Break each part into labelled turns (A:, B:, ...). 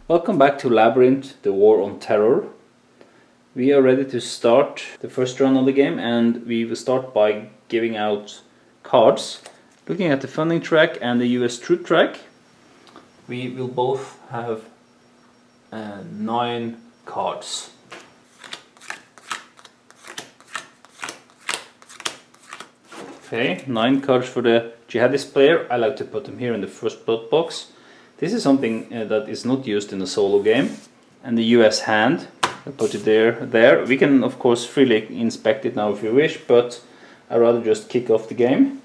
A: Welcome back to Labyrinth, the War on Terror. We are ready to start the first run of the game, and we will start by giving out cards. Looking at the funding track and the US troop track, we will both have 9 cards. Okay, 9 cards for the jihadist player. I like to put them here in the first plot box. This is something that is not used in a solo game. And the US hand, I put it there. We can of course freely inspect it now if you wish, but I'd rather just kick off the game.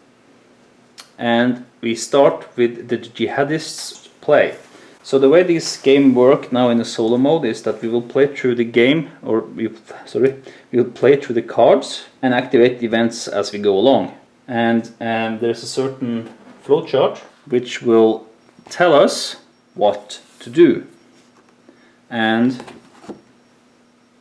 A: And we start with the jihadists play. So the way this game works now in the solo mode is that we will play through the game, or we will play through the cards and activate the events as we go along. And there's a certain flowchart which will tell us what to do. And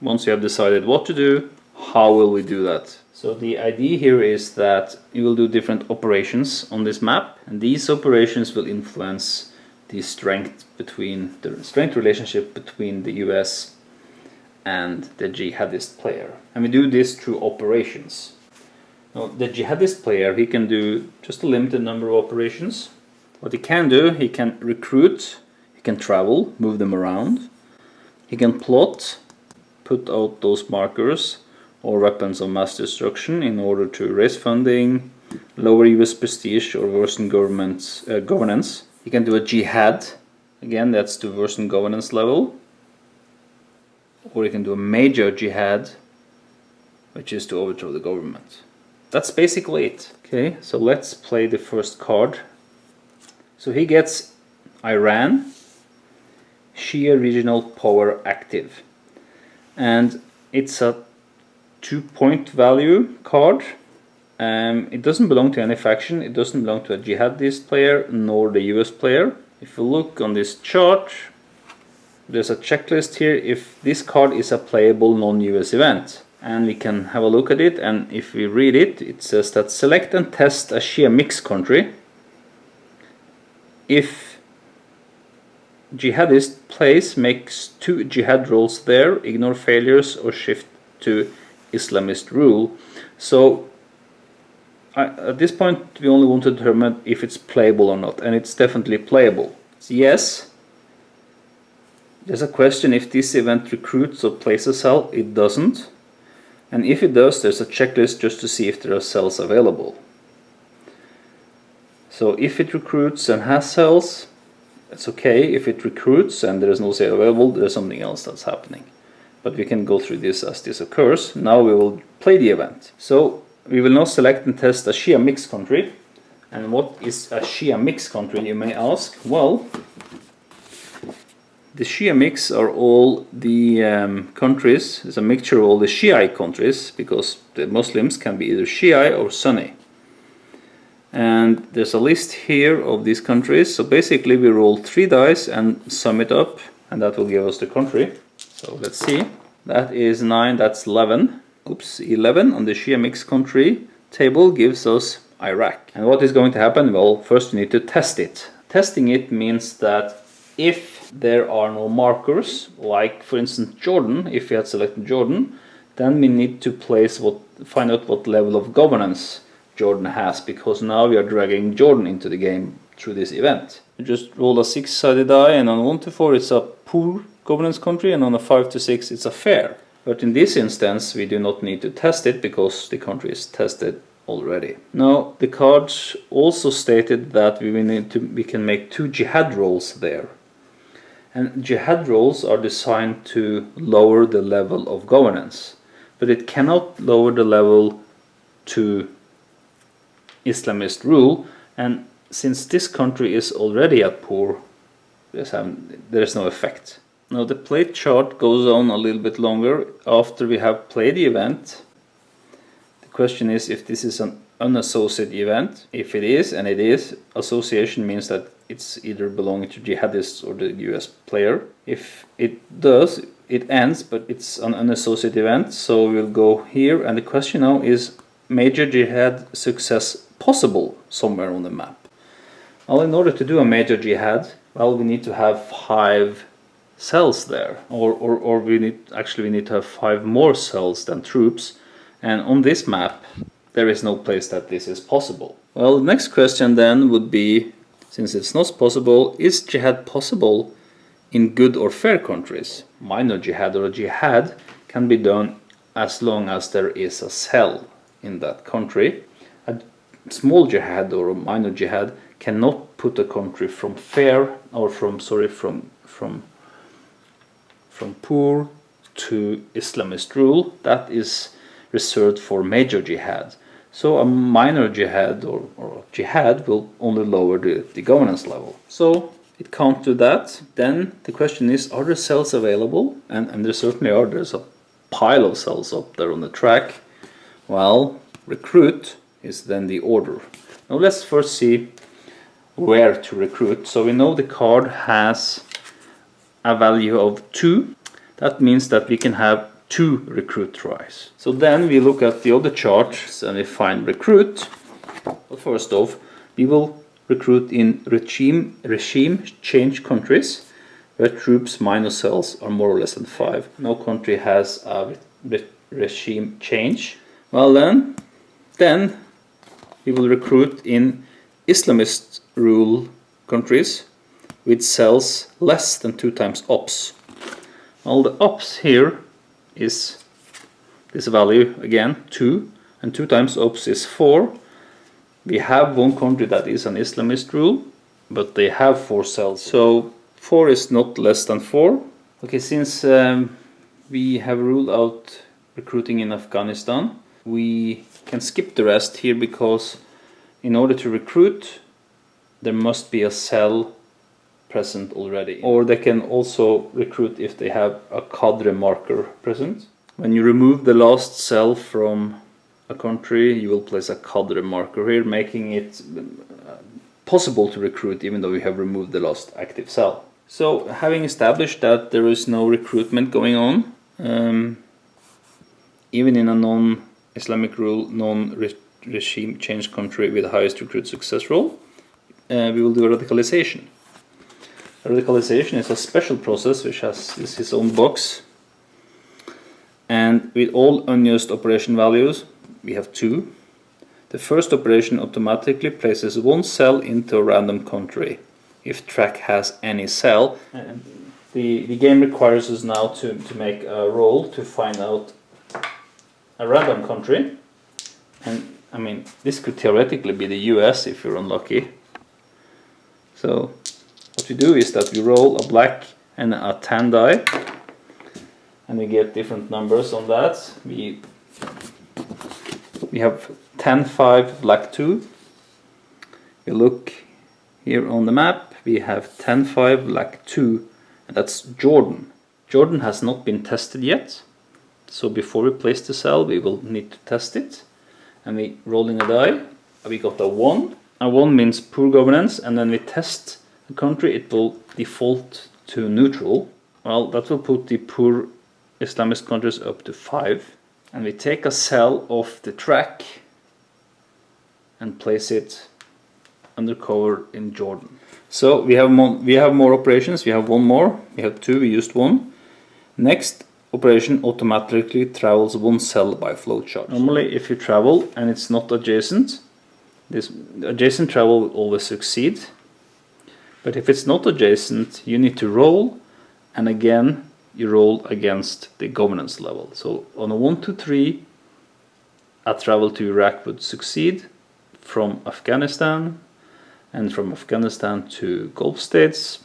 A: once you have decided what to do, how will we do that? So the idea here is that you will do different operations on this map, and these operations will influence the strength relationship between the US and the jihadist player. And we do this through operations. Now, the jihadist player, he can do just a limited number of operations. What he can do, he can recruit, he can travel, move them around, he can plot, put out those markers or weapons of mass destruction in order to raise funding, lower US prestige or worsen governance. He can do a jihad, again that's to worsen governance level, or he can do a major jihad, which is to overthrow the government. That's basically it. Okay, so let's play the first card. So he gets Iran, Shia regional power active, and it's a 2-point value card. It doesn't belong to any faction, it doesn't belong to a jihadist player nor the US player. If you look on this chart, there's a checklist here if this card is a playable non-US event. And we can have a look at it, and if we read it, it says that select and test a Shia mixed country. If jihadist plays, makes 2 jihad rolls there, ignore failures or shift to Islamist rule. So at this point we only want to determine if it's playable or not, and it's definitely playable. So yes, there's a question if this event recruits or places cell. It doesn't. And if it does, there's a checklist just to see if there are cells available. So if it recruits and has cells, it's okay. If it recruits and there is no cell available, there's something else that's happening. But we can go through this as this occurs. Now we will play the event. So we will now select and test a Shia mixed country. And what is a Shia mixed country, you may ask? Well, the Shia mix are all the countries, it's a mixture of all the Shiite countries, because the Muslims can be either Shiite or Sunni. And there's a list here of these countries. So basically we roll 3 dice and sum it up, and that will give us the country. So let's see. That is 9, that's 11. Oops, 11 on the Shia mixed country table gives us Iraq. And what is going to happen? Well, first we need to test it. Testing it means that if there are no markers, like for instance Jordan, if we had selected Jordan, then we need to find out what level of governance Jordan has, because now we are dragging Jordan into the game through this event. You just roll a 6-sided die, and on 1 to 4 it's a poor governance country, and on a 5 to 6 it's a fair. But in this instance we do not need to test it because the country is tested already. Now the cards also stated that we can make 2 jihad rolls there. And jihad rolls are designed to lower the level of governance, but it cannot lower the level to Islamist rule, and since this country is already at poor, there's no effect. Now the play chart goes on a little bit longer after we have played the event. The question is if this is an unassociated event. If it is, and it is, association means that it's either belonging to jihadists or the US player. If it does, it ends, but it's an unassociated event, so we'll go here, and the question now is major jihad success possible somewhere on the map? Well, in order to do a major jihad, well, we need to have 5 cells there, or we need to have 5 more cells than troops, and on this map there is no place that this is possible. Well, the next question then would be, since it's not possible, is jihad possible in good or fair countries? Minor jihad or a jihad can be done as long as there is a cell in that country. A small jihad or a minor jihad cannot put a country from fair or from poor to Islamist rule. That is reserved for major jihad. So a minor jihad or jihad will only lower the governance level. So it can't do that. Then the question is, are there cells available? And there certainly are. There's a pile of cells up there on the track. Well, recruit is then the order. Now let's first see where to recruit. So we know the card has a value of 2. That means that we can have 2 recruit tries. So then we look at the other charts and we find recruit. But first off, we will recruit in regime change countries where troops minus cells are more or less than 5. No country has a regime change. Well then we will recruit in Islamist rule countries with cells less than 2 times ops. Well, the ops here is this value again, 2, and 2 times ops is 4. We have one country that is an Islamist rule, but they have 4 cells, so 4 is not less than 4. Okay, since we have ruled out recruiting in Afghanistan, we can skip the rest here, because in order to recruit there must be a cell present already, or they can also recruit if they have a cadre marker present. When you remove the last cell from a country, you will place a cadre marker here, making it possible to recruit even though you have removed the last active cell. So having established that there is no recruitment going on, even in a non-Islamic rule, non-regime change country with the highest recruit success rate, we will do a radicalization. Radicalization is a special process which has its own box, and with all unused operation values we have 2. The first operation automatically places 1 cell into a random country if track has any cell. And the game requires us now to make a roll to find out a random country, and I mean this could theoretically be the US if you're unlucky. So what we do is that we roll a black and a tan die, and we get different numbers on that. We have tan 5, black 2. We look here on the map, we have tan 5, black 2, and that's Jordan. Jordan has not been tested yet, so before we place the cell we will need to test it. And we rolling a die, we got a 1. A 1 means poor governance, and then we test the country, it will default to neutral. Well, that will put the poor Islamist countries up to 5. And we take a cell off the track and place it undercover in Jordan. So we have more operations. We have 1 more. We have 2. We used 1. Next operation automatically travels 1 cell by flowchart. Normally, if you travel and it's not adjacent, this adjacent travel will always succeed. But if it's not adjacent, you need to roll, and again you roll against the governance level. So on a 1, 2, 3, a travel to Iraq would succeed from Afghanistan, and from Afghanistan to Gulf states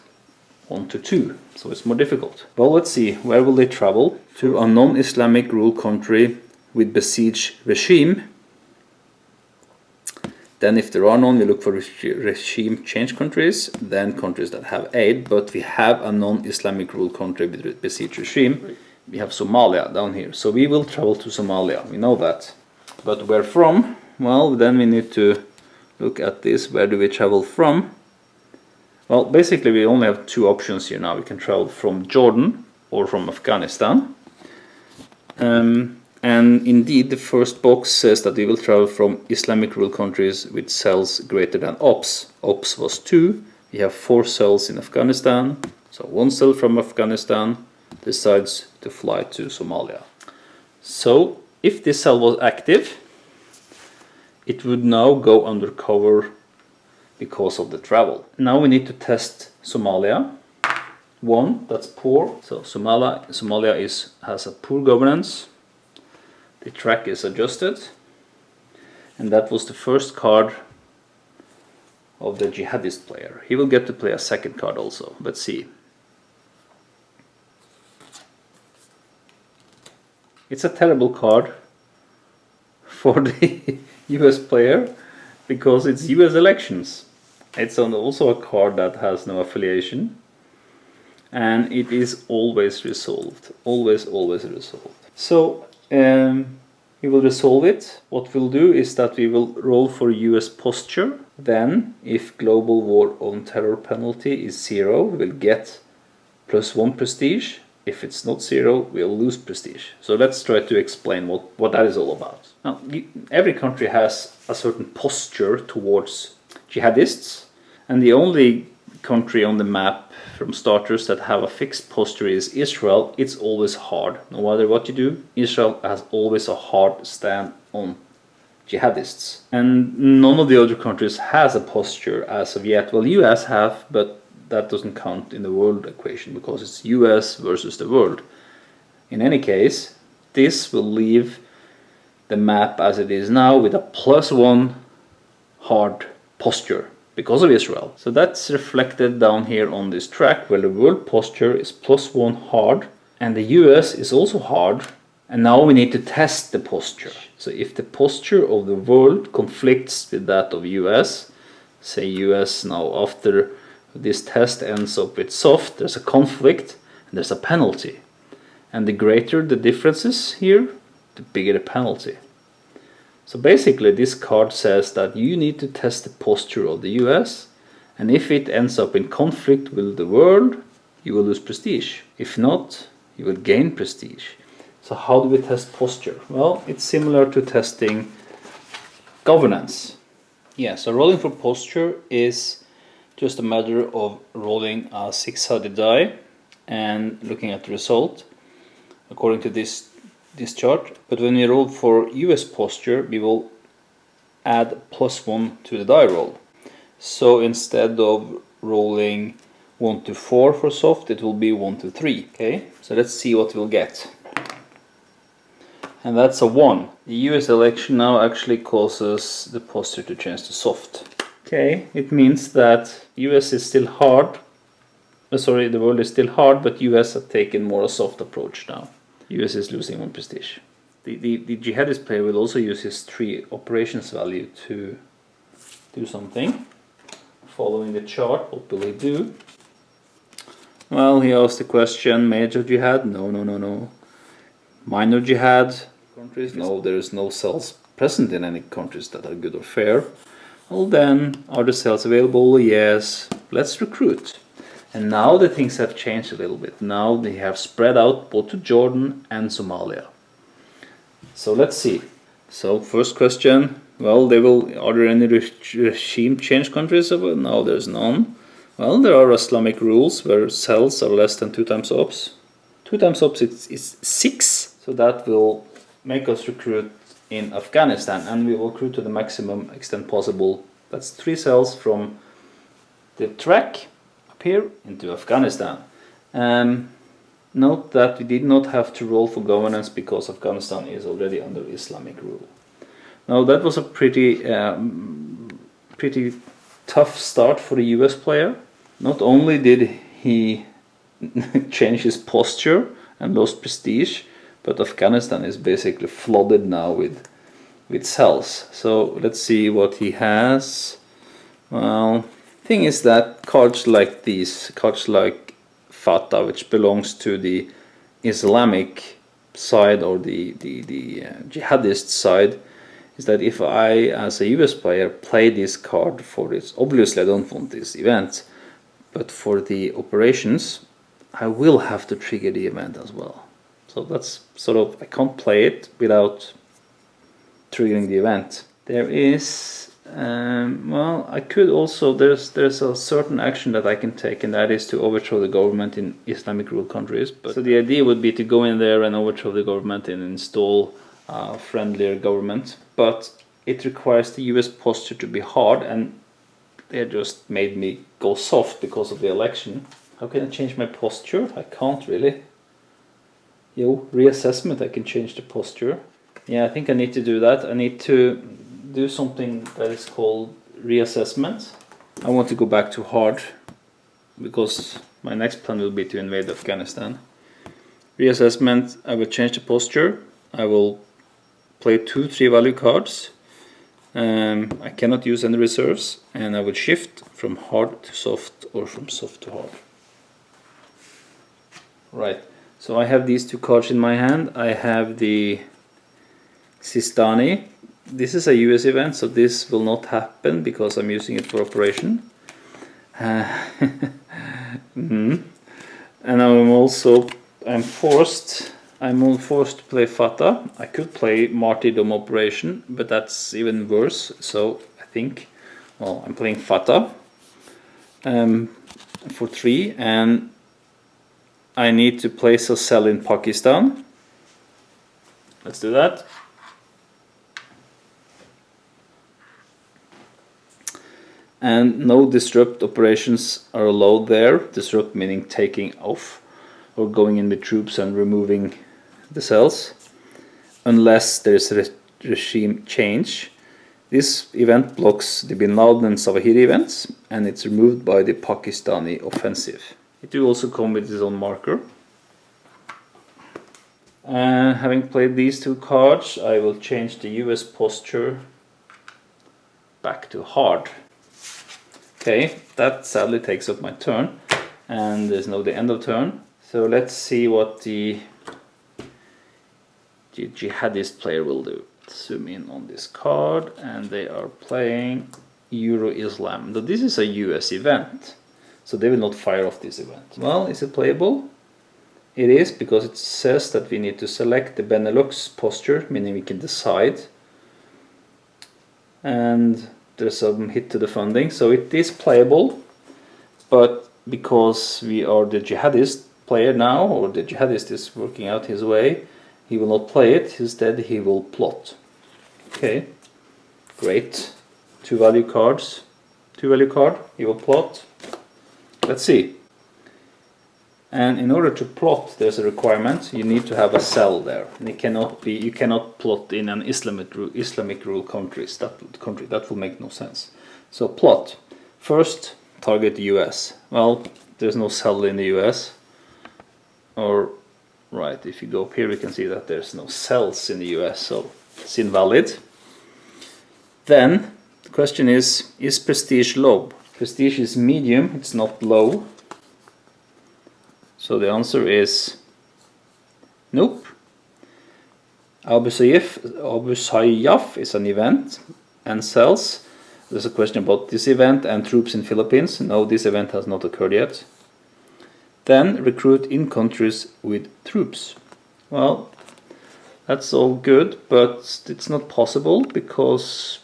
A: 1 to 2. So it's more difficult. Well, let's see, where will they travel? To a non-Islamic rule country with besieged regime. Then if there are none, we look for regime change countries, then countries that have aid, but we have a non-Islamic rule country with besieged regime. We have Somalia down here, so we will travel to Somalia, we know that. But where from? Well, then we need to look at this, where do we travel from? Well, basically we only have 2 options here now. We can travel from Jordan or from Afghanistan. And indeed, the first box says that we will travel from Islamic rule countries with cells greater than ops. Ops was 2. We have 4 cells in Afghanistan. So one cell from Afghanistan decides to fly to Somalia. So if this cell was active, it would now go undercover because of the travel. Now we need to test Somalia. One, that's poor. So Somalia has a poor governance. The track is adjusted. And that was the first card of the jihadist player. He will get to play a second card also. Let's see. It's a terrible card for the US player because it's US elections. It's also a card that has no affiliation, and it is always resolved. Always resolved. So we will resolve it. What we'll do is that we will roll for US posture. Then, if global war on terror penalty is 0, we'll get +1 prestige. If it's not 0, we'll lose prestige. So let's try to explain what that is all about. Now, every country has a certain posture towards jihadists, and the only country on the map from starters that have a fixed posture is Israel. It's always hard. No matter what you do, Israel has always a hard stand on jihadists. And none of the other countries has a posture as of yet. Well, US have, but that doesn't count in the world equation because it's US versus the world. In any case, this will leave the map as it is now with a +1 hard posture because of Israel. So that's reflected down here on this track where the world posture is +1 hard and the US is also hard, and now we need to test the posture. So if the posture of the world conflicts with that of US, say US now after this test ends up with soft, there's a conflict and there's a penalty. And the greater the differences here, the bigger the penalty. So basically this card says that you need to test the posture of the US, and if it ends up in conflict with the world, you will lose prestige. If not, you will gain prestige. So how do we test posture? Well, it's similar to testing governance. Yeah, so rolling for posture is just a matter of rolling a 6-sided die and looking at the result according to this chart. But when we roll for US posture, we will add +1 to the die roll. So instead of rolling 1 to 4 for soft, it will be 1 to 3. Okay, so let's see what we'll get. And that's a 1. The US election now actually causes the posture to change to soft. Okay, it means that US is still hard. The world is still hard, but US have taken more a soft approach now. US is losing 1 prestige. The jihadist player will also use his 3 operations value to do something. Following the chart, what will he do? Well, he asked the question, major jihad? No. Minor jihad? Countries? No, there is no cells present in any countries that are good or fair. Well then, are the cells available? Yes. Let's recruit. And now the things have changed a little bit. Now they have spread out both to Jordan and Somalia. So let's see. So first question, well, are there any regime change countries? No, there's none. Well, there are Islamic rules where cells are less than 2 times ops. 2 times ops is 6. So that will make us recruit in Afghanistan, and we will recruit to the maximum extent possible. That's 3 cells from the track up here into Afghanistan. Note that we did not have to roll for governance because Afghanistan is already under Islamic rule. Now that was a pretty tough start for the US player. Not only did he change his posture and lost prestige, but Afghanistan is basically flooded now with cells. So let's see what he has. Well, thing is that cards like these, cards like Fatah, which belongs to the Islamic side or the jihadist side, is that if I, as a US player, play this card for this, obviously I don't want this event, but for the operations, I will have to trigger the event as well. So that's sort of, I can't play it without triggering the event. There is Well, I could also, there's a certain action that I can take, and that is to overthrow the government in Islamic ruled countries. But so the idea would be to go in there and overthrow the government and install a friendlier government. But it requires the US posture to be hard, and they just made me go soft because of the election. How can I change my posture? I can't really. Reassessment, I can change the posture. Yeah, I think I need to do that. I need to do something that is called reassessment. I want to go back to hard because my next plan will be to invade Afghanistan. Reassessment, I will change the posture. I will play 2 3-value cards. I cannot use any reserves, and I will shift from hard to soft or from soft to hard. Right, so I have these 2 cards in my hand. I have the Sistani. This is a US event, so this will not happen because I'm using it for operation. And I'm forced to play Fatah. I could play Martyrdom Operation, but that's even worse. So I think, well, I'm playing Fatah for 3, and I need to place a cell in Pakistan. Let's do that. And no disrupt operations are allowed there. Disrupt meaning taking off or going in with troops and removing the cells, unless there is a regime change. This event blocks the Bin Laden and Zawahiri events, and it's removed by the Pakistani offensive. It will also come with its own marker. Having played these 2 cards, I will change the US posture back to hard. Okay, that sadly takes up my turn, and there's no the end of turn. So let's see what the jihadist player will do. Zoom in on this card, and they are playing Euro-Islam. Now this is a US event, so they will not fire off this event. Well, is it playable? It is, because it says that we need to select the Benelux posture, meaning we can decide. And there's some hit to the funding, so it is playable, but because we are the jihadist player now, or the jihadist is working out his way, he will not play it. Instead he will plot. Okay, great. 2-value cards. 2-value card, he will plot. Let's see. And in order to plot, there's a requirement. You need to have a cell there. And you cannot plot in an Islamic rule countries. That will make no sense. So plot. First, target the US. Well, there's no cell in the US. Or, right, if you go up here, we can see that there's no cells in the US, so it's invalid. Then, the question is prestige low? Prestige is medium, it's not low. So the answer is nope. Abu Sayyaf is an event and cells. There's a question about this event and troops in Philippines. No, this event has not occurred yet. Then recruit in countries with troops. Well, that's all good, but it's not possible because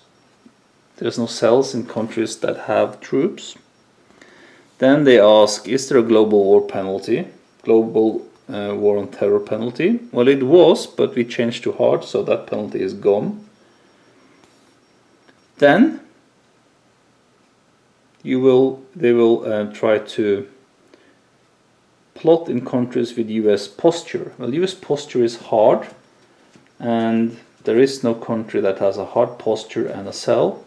A: there's no cells in countries that have troops. Then they ask, is there a global war penalty? Global war on terror penalty? Well, it was, but we changed to hard, so that penalty is gone. Then they will try to plot in countries with US posture. Well, US posture is hard, and there is no country that has a hard posture and a cell.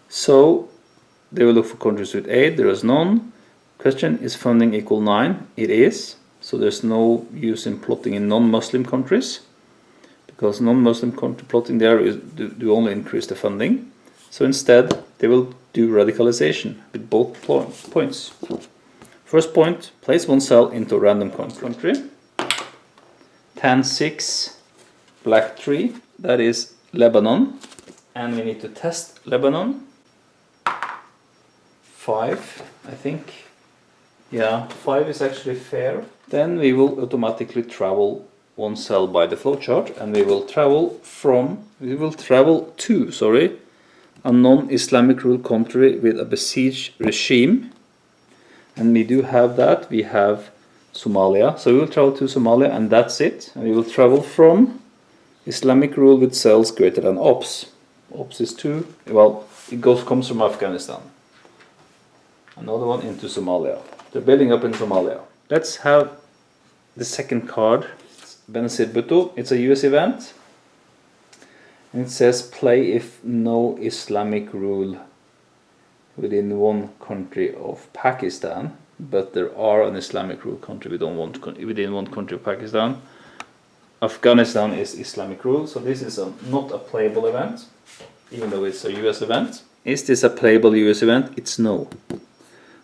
A: So they will look for countries with aid. There is none. Question, is funding equal 9? It is. So there's no use in plotting in non-Muslim countries, because non-Muslim country plotting there do only increase the funding. So instead they will do radicalization with both points. First point, place 1 cell into a random country. Tan 6, black 3, that is Lebanon, and we need to test Lebanon. 5, I think. Yeah, 5 is actually fair. Then we will automatically travel 1 cell by the flowchart, and we will travel to a non-Islamic rule country with a besieged regime. And we do have that. We have Somalia. So we will travel to Somalia and that's it. And we will travel from Islamic rule with cells greater than ops. Ops is 2. Well, it comes from Afghanistan. Another one into Somalia. They're building up in Somalia. Let's have the second card. It's Benazir Bhutto. It's a US event. And it says play if no Islamic rule within one country of Pakistan. But there are an Islamic rule country within one country of Pakistan. Afghanistan is Islamic rule. So this is not a playable event, even though it's a US event. Is this a playable US event? It's no.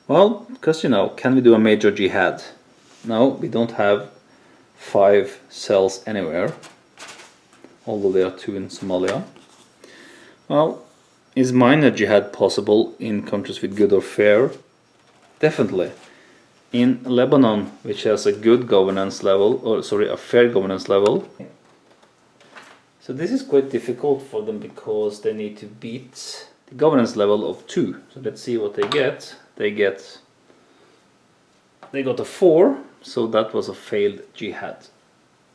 A: Well, because can we do a major jihad? No, we don't have 5 cells anywhere, although there are 2 in Somalia. Well, is minor jihad possible in countries with good or fair? Definitely. In Lebanon, which has a good governance level, a fair governance level. So this is quite difficult for them because they need to beat the governance level of 2. So let's see what they get. They got a 4, so that was a failed jihad.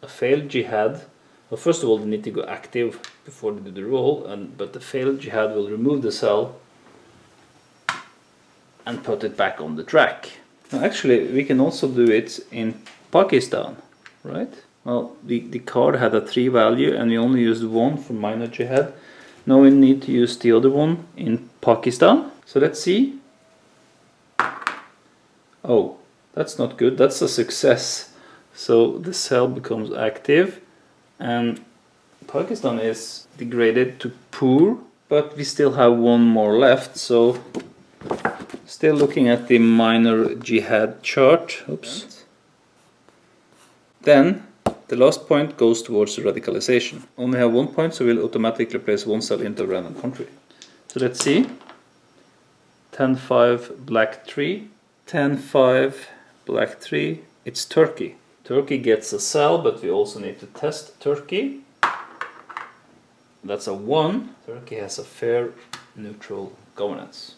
A: A failed jihad. Well, first of all, they need to go active before they do the roll, but the failed jihad will remove the cell and put it back on the track. Now, actually, we can also do it in Pakistan, right? Well, the card had a 3 value and we only used 1 for minor jihad. Now we need to use the other one in Pakistan. So let's see. Oh, that's not good. That's a success. So the cell becomes active and Pakistan is degraded to poor, but we still have 1 more left. So still looking at the minor jihad chart. Oops. Then the last point goes towards radicalization. Only have 1 point, so we'll automatically place 1 cell into a random country. So let's see. 10-5 black 3. 10-5 black 3. It's Turkey. Turkey gets a cell, but we also need to test Turkey. That's a 1. Turkey has a fair neutral governance.